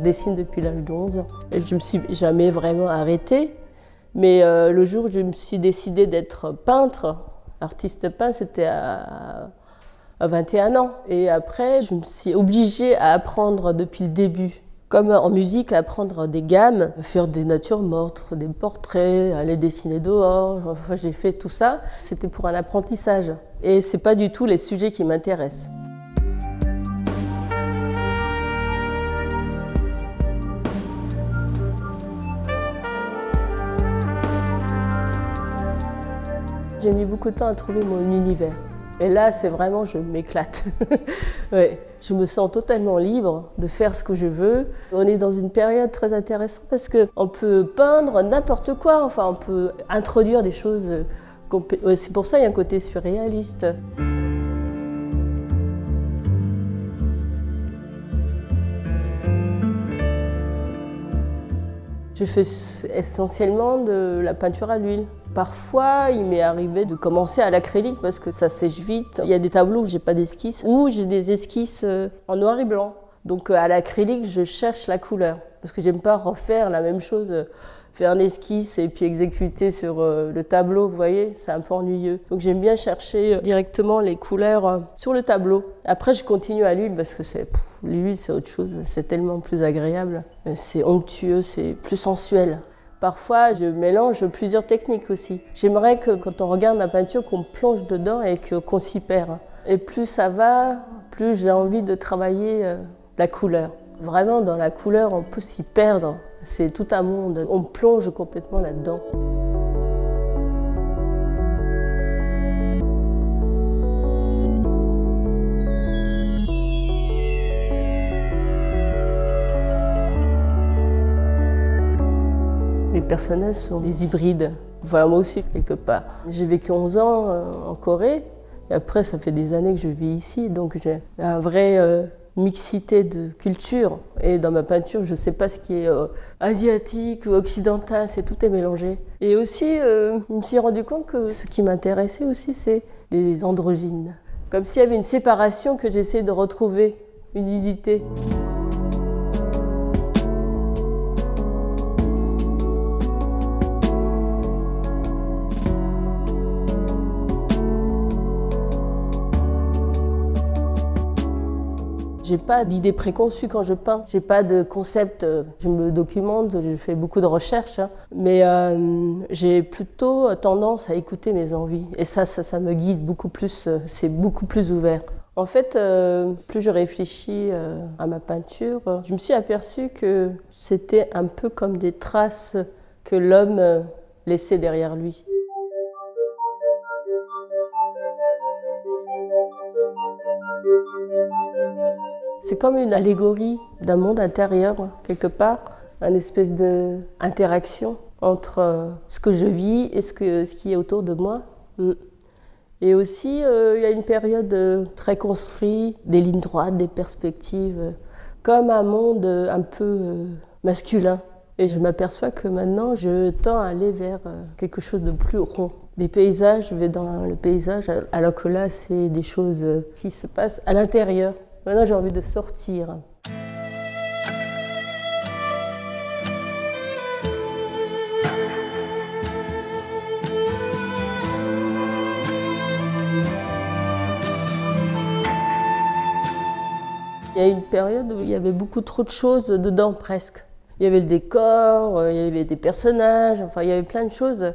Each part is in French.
dessine depuis l'âge de 11 ans. Et je ne me suis jamais vraiment arrêtée. Mais le jour où je me suis décidée d'être peintre, artiste peintre, c'était à 21 ans. Et après, je me suis obligée à apprendre depuis le début. Comme en musique, à apprendre des gammes, faire des natures mortes, des portraits, aller dessiner dehors. Enfin, j'ai fait tout ça. C'était pour un apprentissage. Et c'est pas du tout les sujets qui m'intéressent. J'ai mis beaucoup de temps à trouver mon univers. Et là, c'est vraiment, je m'éclate. Ouais, je me sens totalement libre de faire ce que je veux. On est dans une période très intéressante parce qu'on peut peindre n'importe quoi. Enfin, on peut introduire des choses. C'est pour ça qu'il y a un côté surréaliste. Je fais essentiellement de la peinture à l'huile. Parfois, il m'est arrivé de commencer à l'acrylique parce que ça sèche vite. Il y a des tableaux où j'ai pas d'esquisse ou j'ai des esquisses en noir et blanc. Donc à l'acrylique, je cherche la couleur parce que j'aime pas refaire la même chose, faire une esquisse et puis exécuter sur le tableau, vous voyez, c'est un peu ennuyeux. Donc j'aime bien chercher directement les couleurs sur le tableau. Après, je continue à l'huile parce que l'huile, c'est autre chose, c'est tellement plus agréable. C'est onctueux, c'est plus sensuel. Parfois, je mélange plusieurs techniques aussi. J'aimerais que quand on regarde ma peinture, qu'on plonge dedans et qu'on s'y perd. Et plus ça va, plus j'ai envie de travailler la couleur. Vraiment, dans la couleur, on peut s'y perdre. C'est tout un monde. On plonge complètement là-dedans. Les personnages sont des hybrides, enfin moi aussi quelque part. J'ai vécu 11 ans en Corée et après ça fait des années que je vis ici, donc j'ai une vraie mixité de cultures. Et dans ma peinture, je ne sais pas ce qui est asiatique ou occidental, tout est mélangé. Et aussi, je me suis rendu compte que ce qui m'intéressait aussi, c'est les androgynes. Comme s'il y avait une séparation que j'essaie de retrouver, une unité. J'ai pas d'idée préconçue quand je peins, j'ai pas de concept, je me documente, je fais beaucoup de recherches, mais j'ai plutôt tendance à écouter mes envies. Et ça me guide beaucoup plus, c'est beaucoup plus ouvert. En fait, plus je réfléchis à ma peinture, je me suis aperçue que c'était un peu comme des traces que l'homme laissait derrière lui. C'est comme une allégorie d'un monde intérieur, quelque part, une espèce d'interaction entre ce que je vis et ce qui est autour de moi. Et aussi, il y a une période très construite, des lignes droites, des perspectives, comme un monde un peu masculin. Et je m'aperçois que maintenant, je tends à aller vers quelque chose de plus rond. Les paysages, je vais dans le paysage, alors que là, c'est des choses qui se passent à l'intérieur. Maintenant, j'ai envie de sortir. Il y a une période où il y avait beaucoup trop de choses dedans, presque. Il y avait le décor, il y avait des personnages, enfin, il y avait plein de choses.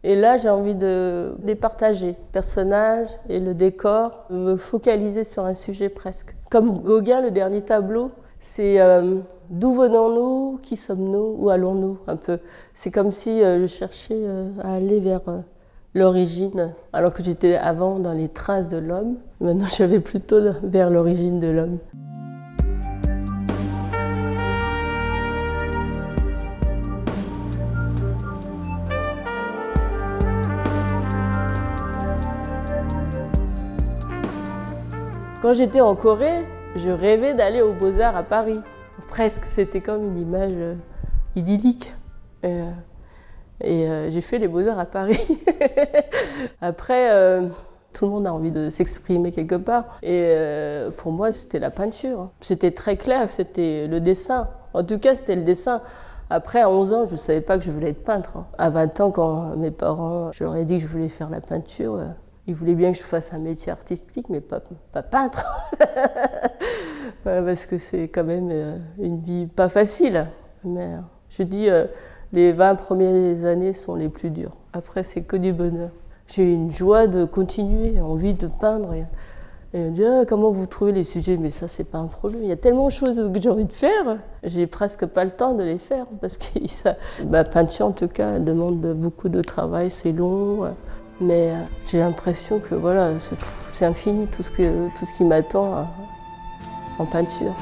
Et là, j'ai envie de les partager, le personnage et le décor, de me focaliser sur un sujet presque. Comme Gauguin, le dernier tableau, c'est d'où venons-nous, qui sommes-nous, où allons-nous un peu. C'est comme si je cherchais à aller vers l'origine, alors que j'étais avant dans les traces de l'homme. Maintenant, je vais plutôt vers l'origine de l'homme. Quand j'étais en Corée, je rêvais d'aller aux Beaux-Arts à Paris. Presque, c'était comme une image idyllique. Et j'ai fait les Beaux-Arts à Paris. Après, tout le monde a envie de s'exprimer quelque part. Et pour moi, c'était la peinture. C'était très clair, c'était le dessin. En tout cas, c'était le dessin. Après, à 11 ans, je ne savais pas que je voulais être peintre. À 20 ans, quand mes parents, je leur ai dit que je voulais faire la peinture, ils voulaient bien que je fasse un métier artistique, mais pas peintre. Ouais, parce que c'est quand même une vie pas facile. Mais je dis, les 20 premières années sont les plus dures. Après, c'est que du bonheur. J'ai eu une joie de continuer, envie de peindre. Et on me dit, ah, comment vous trouvez les sujets? Mais ça, c'est pas un problème. Il y a tellement de choses que j'ai envie de faire. J'ai presque pas le temps de les faire. Parce que ma peinture, en tout cas, elle demande beaucoup de travail, c'est long. Mais j'ai l'impression que voilà, c'est infini tout ce qui m'attend en peinture.